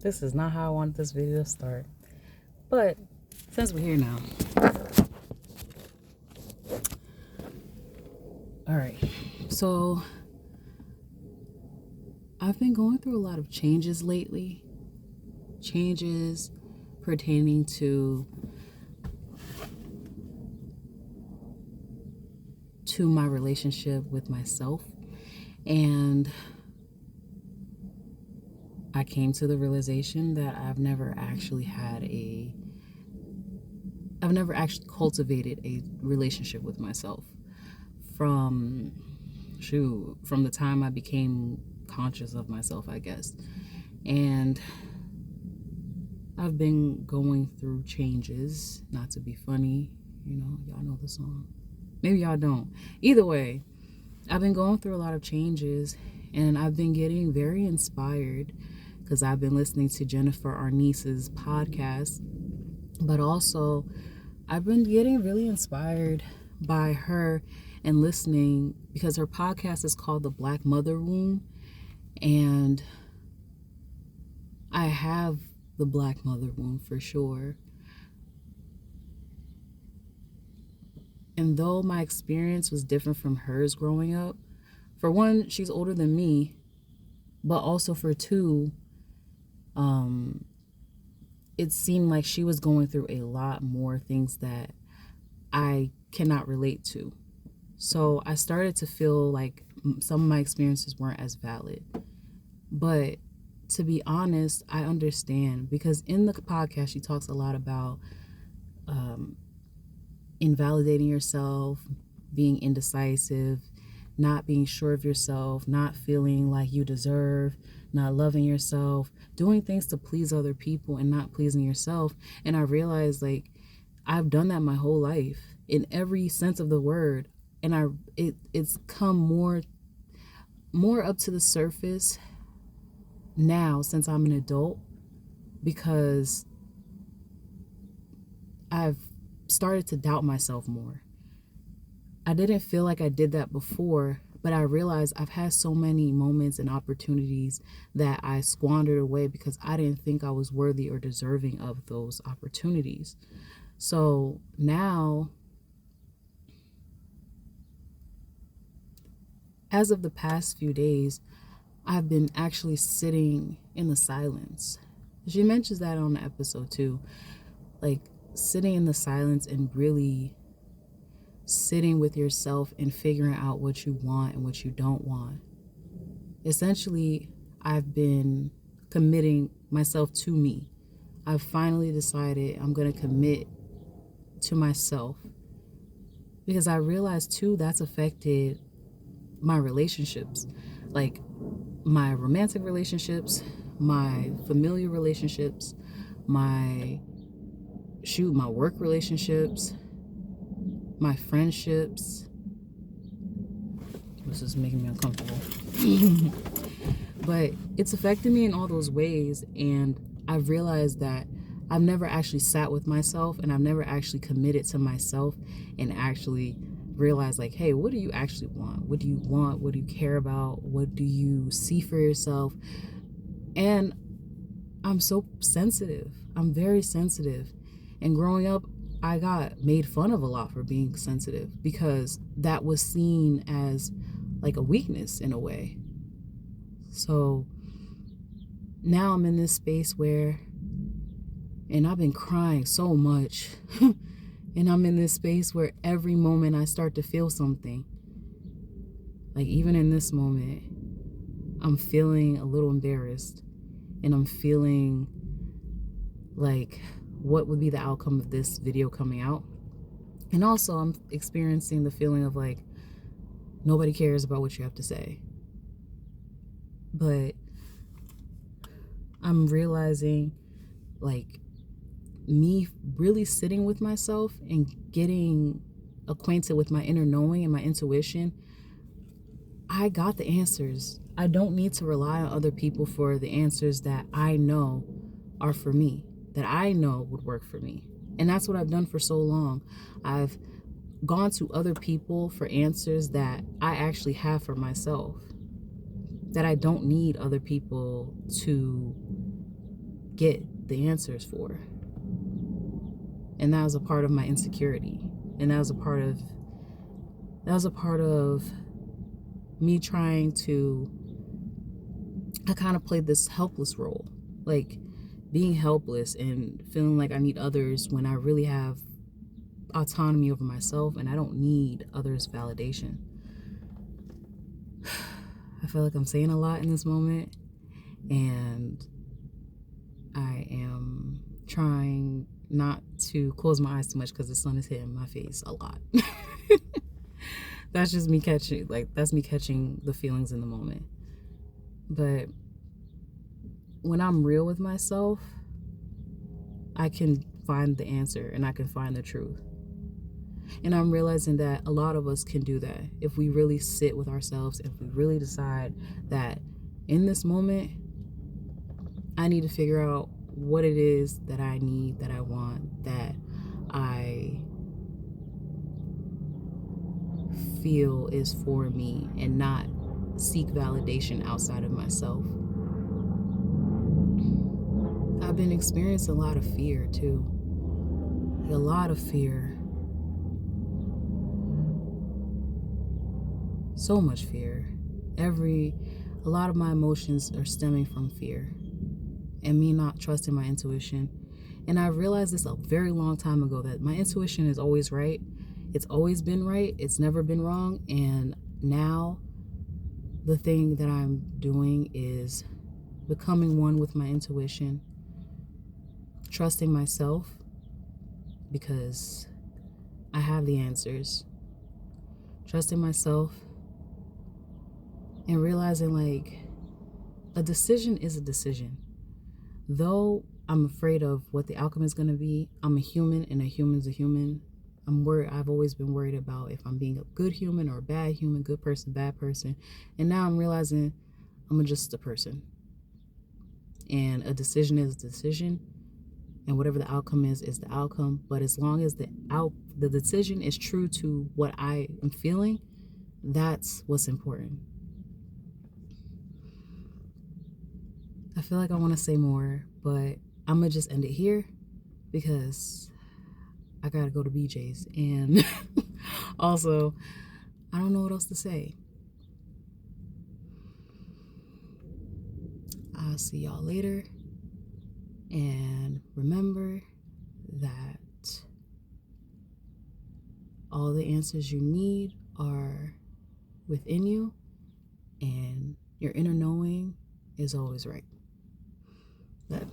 This is not how I wanted this video to start. But since we're here now. Alright. So I've been going through a lot of changes lately. Changes pertaining to my relationship with myself. And I came to the realization that I've never actually cultivated a relationship with myself from the time I became conscious of myself, I guess. And I've been going through changes, not to be funny, y'all know the song. Maybe y'all don't. Either way, I've been going through a lot of changes, and I've been getting very inspired because I've been listening to Jennifer Arnese's podcast, but also I've been getting really inspired by her and listening because her podcast is called The Black Mother Womb, and I have the Black Mother Womb for sure. And though my experience was different from hers growing up, for one, she's older than me, but also for two, it seemed like she was going through a lot more things that I cannot relate to. So I started to feel like some of my experiences weren't as valid. But to be honest, I understand, because in the podcast, she talks a lot about invalidating yourself, being indecisive, not being sure of yourself, not feeling like you deserve, not loving yourself, doing things to please other people and not pleasing yourself. And I realized, like, I've done that my whole life in every sense of the word. And it's come more up to the surface now since I'm an adult, because I've started to doubt myself more. I didn't feel like I did that before, but I realized I've had so many moments and opportunities that I squandered away because I didn't think I was worthy or deserving of those opportunities. So now, as of the past few days, I've been actually sitting in the silence. She mentions that on the episode too. Like, sitting in the silence and really sitting with yourself and figuring out what you want and what you don't want. Essentially, I've been committing myself to me. I've finally decided I'm going to commit to myself, because I realized too that's affected my relationships, like my romantic relationships, my familiar relationships, my work relationships, my friendships. This is making me uncomfortable. But it's affected me in all those ways, and I've realized that I've never actually sat with myself, and I've never actually committed to myself and actually realized, like, hey, what do you actually want? What do you want? What do you care about? What do you see for yourself? And I'm so sensitive. I'm very sensitive. And growing up, I got made fun of a lot for being sensitive, because that was seen as like a weakness in a way. So now I'm in this space where, and I've been crying so much, and I'm in this space where every moment I start to feel something. Like, even in this moment, I'm feeling a little embarrassed, and I'm feeling like, what would be the outcome of this video coming out? And also, I'm experiencing the feeling of like, nobody cares about what you have to say. But I'm realizing, like, me really sitting with myself and getting acquainted with my inner knowing and my intuition, I got the answers. I don't need to rely on other people for the answers that I know are for me, that I know would work for me. And that's what I've done for so long. I've gone to other people for answers that I actually have for myself, that I don't need other people to get the answers for. And that was a part of my insecurity. And that was a part of me trying to, I kind of played this helpless role, like being helpless and feeling like I need others when I really have autonomy over myself and I don't need others' validation. I feel like I'm saying a lot in this moment, and I am trying not to close my eyes too much because the sun is hitting my face a lot. That's just me catching, that's me catching the feelings in the moment. But when I'm real with myself, I can find the answer and I can find the truth. And I'm realizing that a lot of us can do that if we really sit with ourselves, if we really decide that in this moment, I need to figure out what it is that I need, that I want, that I feel is for me, and not seek validation outside of myself. I've been experiencing a lot of fear too. A lot of fear. So much fear. A lot of my emotions are stemming from fear and me not trusting my intuition. And I realized this a very long time ago, that my intuition is always right. It's always been right. It's never been wrong. And now the thing that I'm doing is becoming one with my intuition, trusting myself because I have the answers, trusting myself, and realizing like a decision is a decision. Though I'm afraid of what the outcome is going to be, I'm a human and a human's a human. I've always been worried about if I'm being a good human or a bad human, good person, bad person. And now I'm realizing I'm just a person. And a decision is a decision. And whatever the outcome is the outcome. But as long as the decision is true to what I am feeling, that's what's important. I feel like I want to say more, but I'm going to just end it here because I got to go to BJ's. And also, I don't know what else to say. I'll see y'all later. And remember that all the answers you need are within you, and your inner knowing is always right. But